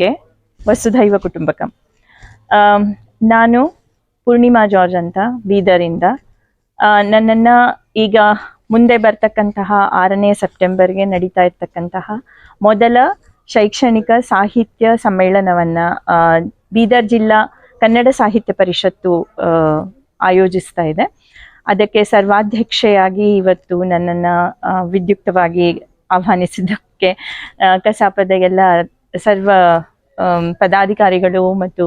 ಗೆ ವಸುಧೈವ ಕುಟುಂಬಕಂ. ನಾನು ಪೂರ್ಣಿಮಾ ಜಾರ್ಜ್ ಅಂತ ಬೀದರಿಂದ. ನನ್ನನ್ನು ಈಗ ಮುಂದೆ ಬರ್ತಕ್ಕಂತಹ 6ನೇ ಸೆಪ್ಟೆಂಬರ್ಗೆ ನಡೀತಾ ಇರ್ತಕ್ಕಂತಹ ಮೊದಲ ಶೈಕ್ಷಣಿಕ ಸಾಹಿತ್ಯ ಸಮ್ಮೇಳನವನ್ನು ಬೀದರ್ ಜಿಲ್ಲಾ ಕನ್ನಡ ಸಾಹಿತ್ಯ ಪರಿಷತ್ತು ಆಯೋಜಿಸ್ತಾ ಇದೆ. ಅದಕ್ಕೆ ಸರ್ವಾಧ್ಯಕ್ಷೆಯಾಗಿ ಇವತ್ತು ನನ್ನನ್ನು ವಿದ್ಯುಕ್ತವಾಗಿ ಆಹ್ವಾನಿಸಿದ್ದಕ್ಕೆ ಕಸಾಪದ ಎಲ್ಲ ಸರ್ವ ಪದಾಧಿಕಾರಿಗಳು ಮತ್ತು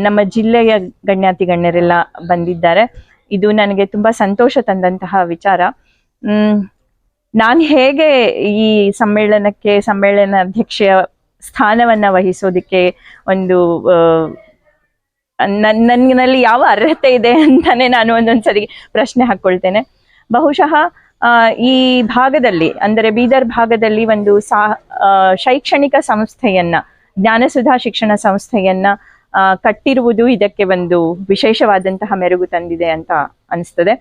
ನಮ್ಮ ಜಿಲ್ಲೆಯ ಗಣ್ಯಾತಿ ಗಣ್ಯರೆಲ್ಲ ಬಂದಿದ್ದಾರೆ. ಇದು ನನಗೆ ತುಂಬ ಸಂತೋಷ ತಂದಂತಹ ವಿಚಾರ. ನಾನು ಹೇಗೆ ಈ ಸಮ್ಮೇಳನ ಅಧ್ಯಕ್ಷೆಯ ಸ್ಥಾನವನ್ನು ವಹಿಸೋದಕ್ಕೆ ಒಂದು ನನ್ನಲ್ಲಿ ಯಾವ ಅರ್ಹತೆ ಇದೆ ಅಂತಾನೆ ನಾನು ಒಂದೊಂದ್ಸರಿ ಪ್ರಶ್ನೆ ಹಾಕ್ಕೊಳ್ತೇನೆ. ಬಹುಶಃ ಈ ಭಾಗದಲ್ಲಿ ಅಂದರೆ ಬೀದರ್ ಭಾಗದಲ್ಲಿ ಒಂದು ಶೈಕ್ಷಣಿಕ ಸಂಸ್ಥೆಯನ್ನ, ಜ್ಞಾನಸುಧಾ ಶಿಕ್ಷಣ ಸಂಸ್ಥೆಯನ್ನ ಕಟ್ಟಿರುವುದು ಇದಕ್ಕೆ ಒಂದು ವಿಶೇಷವಾದಂತಹ ಮೆರುಗು ತಂದಿದೆ ಅಂತ ಅನಿಸ್ತದೆ.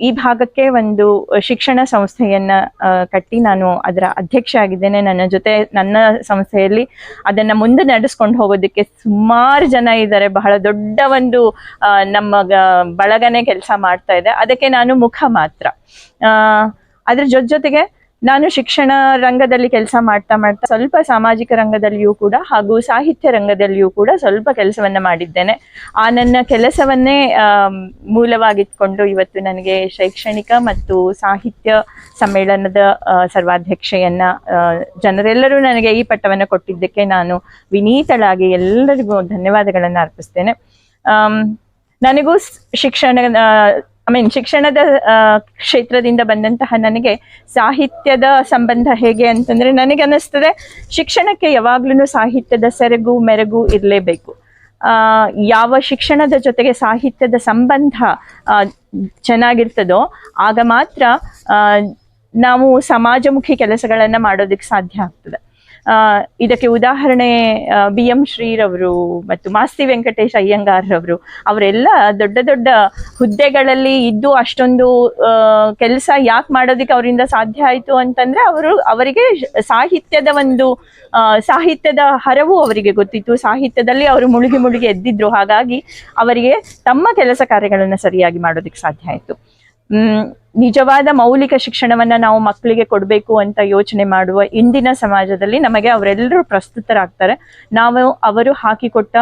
ಈ ಭಾಗಕ್ಕೆ ಒಂದು ಶಿಕ್ಷಣ ಸಂಸ್ಥೆಯನ್ನ ಕಟ್ಟಿ ನಾನು ಅದರ ಅಧ್ಯಕ್ಷ ಆಗಿದ್ದೇನೆ. ನನ್ನ ಸಂಸ್ಥೆಯಲ್ಲಿ ಅದನ್ನ ಮುಂದೆ ನಡೆಸ್ಕೊಂಡು ಹೋಗೋದಕ್ಕೆ ಸುಮಾರು ಜನ ಇದ್ದಾರೆ. ಬಹಳ ದೊಡ್ಡ ಒಂದು ನಮ್ಮ ಬಳಗನೆ ಕೆಲಸ ಮಾಡ್ತಾ ಇದೆ. ಅದಕ್ಕೆ ನಾನು ಮುಖ ಮಾತ್ರ. ಅದ್ರ ಜೊತೆಗೆ ನಾನು ಶಿಕ್ಷಣ ರಂಗದಲ್ಲಿ ಕೆಲಸ ಮಾಡ್ತಾ ಸ್ವಲ್ಪ ಸಾಮಾಜಿಕ ರಂಗದಲ್ಲಿಯೂ ಕೂಡ ಹಾಗೂ ಸಾಹಿತ್ಯ ರಂಗದಲ್ಲಿಯೂ ಕೂಡ ಸ್ವಲ್ಪ ಕೆಲಸವನ್ನ ಮಾಡಿದ್ದೇನೆ. ಆ ನನ್ನ ಕೆಲಸವನ್ನೇ ಮೂಲವಾಗಿಟ್ಕೊಂಡು ಇವತ್ತು ನನಗೆ ಶೈಕ್ಷಣಿಕ ಮತ್ತು ಸಾಹಿತ್ಯ ಸಮ್ಮೇಳನದ ಸರ್ವಾಧ್ಯಕ್ಷೆಯನ್ನ ಜನರೆಲ್ಲರೂ ನನಗೆ ಈ ಪಟ್ಟವನ್ನು ಕೊಟ್ಟಿದ್ದಕ್ಕೆ ನಾನು ವಿನೀತಳಾಗಿ ಎಲ್ಲರಿಗೂ ಧನ್ಯವಾದಗಳನ್ನು ಅರ್ಪಿಸ್ತೇನೆ. ನನಗೂ ಶಿಕ್ಷಣದ ಕ್ಷೇತ್ರದಿಂದ ಬಂದಂತಹ ನನಗೆ ಸಾಹಿತ್ಯದ ಸಂಬಂಧ ಹೇಗೆ ಅಂತಂದ್ರೆ, ನನಗೆ ಅನ್ನಿಸ್ತದೆ ಶಿಕ್ಷಣಕ್ಕೆ ಯಾವಾಗ್ಲೂ ಸಾಹಿತ್ಯದ ಸೆರಗು ಮೆರಗು ಇರಲೇಬೇಕು. ಯಾವ ಶಿಕ್ಷಣದ ಜೊತೆಗೆ ಸಾಹಿತ್ಯದ ಸಂಬಂಧ ಚೆನ್ನಾಗಿರ್ತದೋ ಆಗ ಮಾತ್ರ ನಾವು ಸಮಾಜಮುಖಿ ಕೆಲಸಗಳನ್ನ ಮಾಡೋದಕ್ಕೆ ಸಾಧ್ಯ ಆಗ್ತದೆ. ಇದಕ್ಕೆ ಉದಾಹರಣೆ BM ಶ್ರೀರವರು ಮತ್ತು ಮಾಸ್ತಿ ವೆಂಕಟೇಶ್ ಅಯ್ಯಂಗಾರ್ರವರು. ಅವರೆಲ್ಲ ದೊಡ್ಡ ದೊಡ್ಡ ಹುದ್ದೆಗಳಲ್ಲಿ ಇದ್ದು ಅಷ್ಟೊಂದು ಕೆಲಸ ಯಾಕೆ ಮಾಡೋದಕ್ಕೆ ಅವರಿಂದ ಸಾಧ್ಯ ಆಯಿತು ಅಂತಂದ್ರೆ ಅವರಿಗೆ ಸಾಹಿತ್ಯದ ಹರವು ಅವರಿಗೆ ಗೊತ್ತಿತ್ತು. ಸಾಹಿತ್ಯದಲ್ಲಿ ಅವರು ಮುಳುಗಿ ಎದ್ದಿದ್ರು. ಹಾಗಾಗಿ ಅವರಿಗೆ ತಮ್ಮ ಕೆಲಸ ಕಾರ್ಯಗಳನ್ನು ಸರಿಯಾಗಿ ಮಾಡೋದಕ್ಕೆ ಸಾಧ್ಯ ಆಯಿತು. ನಿಜವಾದ ಮೌಲಿಕ ಶಿಕ್ಷಣವನ್ನ ನಾವು ಮಕ್ಕಳಿಗೆ ಕೊಡಬೇಕು ಅಂತ ಯೋಚನೆ ಮಾಡುವ ಇಂದಿನ ಸಮಾಜದಲ್ಲಿ ನಮಗೆ ಅವರೆಲ್ಲರೂ ಪ್ರಸ್ತುತರಾಗ್ತಾರೆ. ಅವರು ಹಾಕಿಕೊಟ್ಟ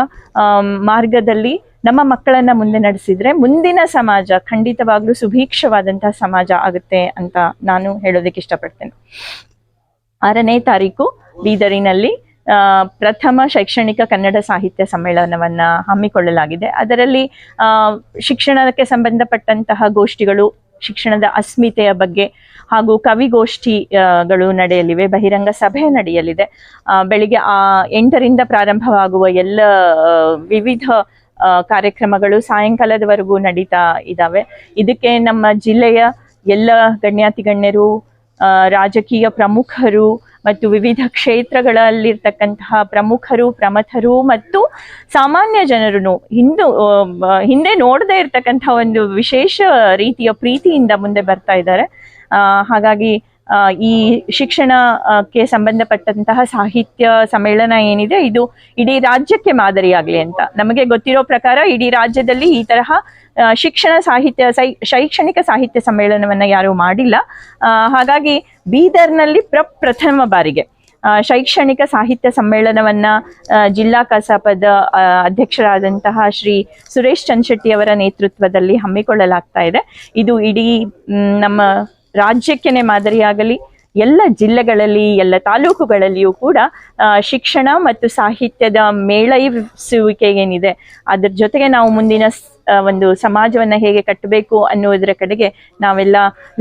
ಮಾರ್ಗದಲ್ಲಿ ನಮ್ಮ ಮಕ್ಕಳನ್ನ ಮುಂದೆ ನಡೆಸಿದ್ರೆ ಮುಂದಿನ ಸಮಾಜ ಖಂಡಿತವಾಗ್ಲೂ ಸುಭೀಕ್ಷವಾದಂತಹ ಸಮಾಜ ಆಗುತ್ತೆ ಅಂತ ನಾನು ಹೇಳೋದಕ್ಕೆ ಇಷ್ಟಪಡ್ತೇನೆ. 6ನೇ ತಾರೀಕು ಬೀದರಿನಲ್ಲಿ ಪ್ರಥಮ ಶೈಕ್ಷಣಿಕ ಕನ್ನಡ ಸಾಹಿತ್ಯ ಸಮ್ಮೇಳನವನ್ನ ಹಮ್ಮಿಕೊಳ್ಳಲಾಗಿದೆ. ಅದರಲ್ಲಿ ಶಿಕ್ಷಣಕ್ಕೆ ಸಂಬಂಧಪಟ್ಟಂತಹ ಗೋಷ್ಠಿಗಳು, ಶಿಕ್ಷಣದ ಅಸ್ಮಿತೆಯ ಬಗ್ಗೆ ಹಾಗೂ ಕವಿಗೋಷ್ಠಿಗಳು ನಡೆಯಲಿವೆ. ಬಹಿರಂಗ ಸಭೆ ನಡೆಯಲಿದೆ. ಬೆಳಿಗ್ಗೆ 8ರಿಂದ ಪ್ರಾರಂಭವಾಗುವ ಎಲ್ಲ ವಿವಿಧ ಕಾರ್ಯಕ್ರಮಗಳು ಸಾಯಂಕಾಲದವರೆಗೂ ನಡೀತಾ ಇದ್ದಾವೆ. ಇದಕ್ಕೆ ನಮ್ಮ ಜಿಲ್ಲೆಯ ಎಲ್ಲ ಗಣ್ಯಾತಿ ಗಣ್ಯರು, ರಾಜಕೀಯ ಪ್ರಮುಖರು ಮತ್ತು ವಿವಿಧ ಕ್ಷೇತ್ರಗಳಲ್ಲಿರ್ತಕ್ಕಂತಹ ಪ್ರಮುಖರು, ಪ್ರಮಥರು ಮತ್ತು ಸಾಮಾನ್ಯ ಜನರು ಹಿಂದೆ ನೋಡದೇ ಇರ್ತಕ್ಕಂತಹ ಒಂದು ವಿಶೇಷ ರೀತಿಯ ಪ್ರೀತಿಯಿಂದ ಮುಂದೆ ಬರ್ತಾ ಇದ್ದಾರೆ. ಹಾಗಾಗಿ ಈ ಶಿಕ್ಷಣಕ್ಕೆ ಸಂಬಂಧಪಟ್ಟಂತಹ ಸಾಹಿತ್ಯ ಸಮ್ಮೇಳನ ಏನಿದೆ ಇದು ಇಡೀ ರಾಜ್ಯಕ್ಕೆ ಮಾದರಿಯಾಗಲಿ ಅಂತ. ನಮಗೆ ಗೊತ್ತಿರೋ ಪ್ರಕಾರ ಇಡೀ ರಾಜ್ಯದಲ್ಲಿ ಈ ತರಹ ಶೈಕ್ಷಣಿಕ ಸಾಹಿತ್ಯ ಸಮ್ಮೇಳನವನ್ನ ಯಾರೂ ಮಾಡಿಲ್ಲ. ಹಾಗಾಗಿ ಬೀದರ್ನಲ್ಲಿ ಪ್ರಥಮ ಬಾರಿಗೆ ಶೈಕ್ಷಣಿಕ ಸಾಹಿತ್ಯ ಸಮ್ಮೇಳನವನ್ನ ಜಿಲ್ಲಾ ಕಸಾಪದ ಅಧ್ಯಕ್ಷರಾದಂತಹ ಶ್ರೀ ಸುರೇಶ್ ಚಂದ್ರಶೆಟ್ಟಿ ಅವರ ನೇತೃತ್ವದಲ್ಲಿ ಹಮ್ಮಿಕೊಳ್ಳಲಾಗ್ತಾ ಇದೆ. ಇದು ಇಡೀ ನಮ್ಮ ರಾಜ್ಯಕ್ಕೇನೆ ಮಾದರಿಯಾಗಲಿ. ಎಲ್ಲ ಜಿಲ್ಲೆಗಳಲ್ಲಿ, ಎಲ್ಲ ತಾಲೂಕುಗಳಲ್ಲಿಯೂ ಕೂಡ ಶಿಕ್ಷಣ ಮತ್ತು ಸಾಹಿತ್ಯದ ಮೇಳೈಸುವಿಕೆ ಏನಿದೆ ಅದ್ರ ಜೊತೆಗೆ ನಾವು ಮುಂದಿನ ಒಂದು ಸಮಾಜವನ್ನ ಹೇಗೆ ಕಟ್ಟಬೇಕು ಅನ್ನುವುದರ ಕಡೆಗೆ ನಾವೆಲ್ಲ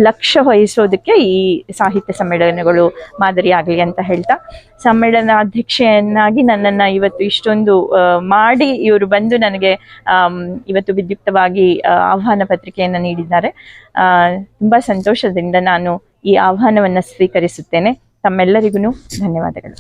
ಲಕ್ಷ್ಯ ವಹಿಸೋದಕ್ಕೆ ಈ ಸಾಹಿತ್ಯ ಸಮ್ಮೇಳನಗಳು ಮಾದರಿಯಾಗಲಿ ಅಂತ ಹೇಳ್ತಾ, ಸಮ್ಮೇಳನಾಧ್ಯಕ್ಷೆಯನ್ನಾಗಿ ನನ್ನನ್ನು ಇವತ್ತು ಇಷ್ಟೊಂದು ಮಾಡಿ ಇವರು ಬಂದು ನನಗೆ ಇವತ್ತು ವಿದ್ಯುಕ್ತವಾಗಿ ಆಹ್ವಾನ ಪತ್ರಿಕೆಯನ್ನು ನೀಡಿದ್ದಾರೆ. ತುಂಬ ಸಂತೋಷದಿಂದ ನಾನು ಈ ಆಹ್ವಾನವನ್ನು ಸ್ವೀಕರಿಸುತ್ತೇನೆ. ತಮ್ಮೆಲ್ಲರಿಗೂ ಧನ್ಯವಾದಗಳು.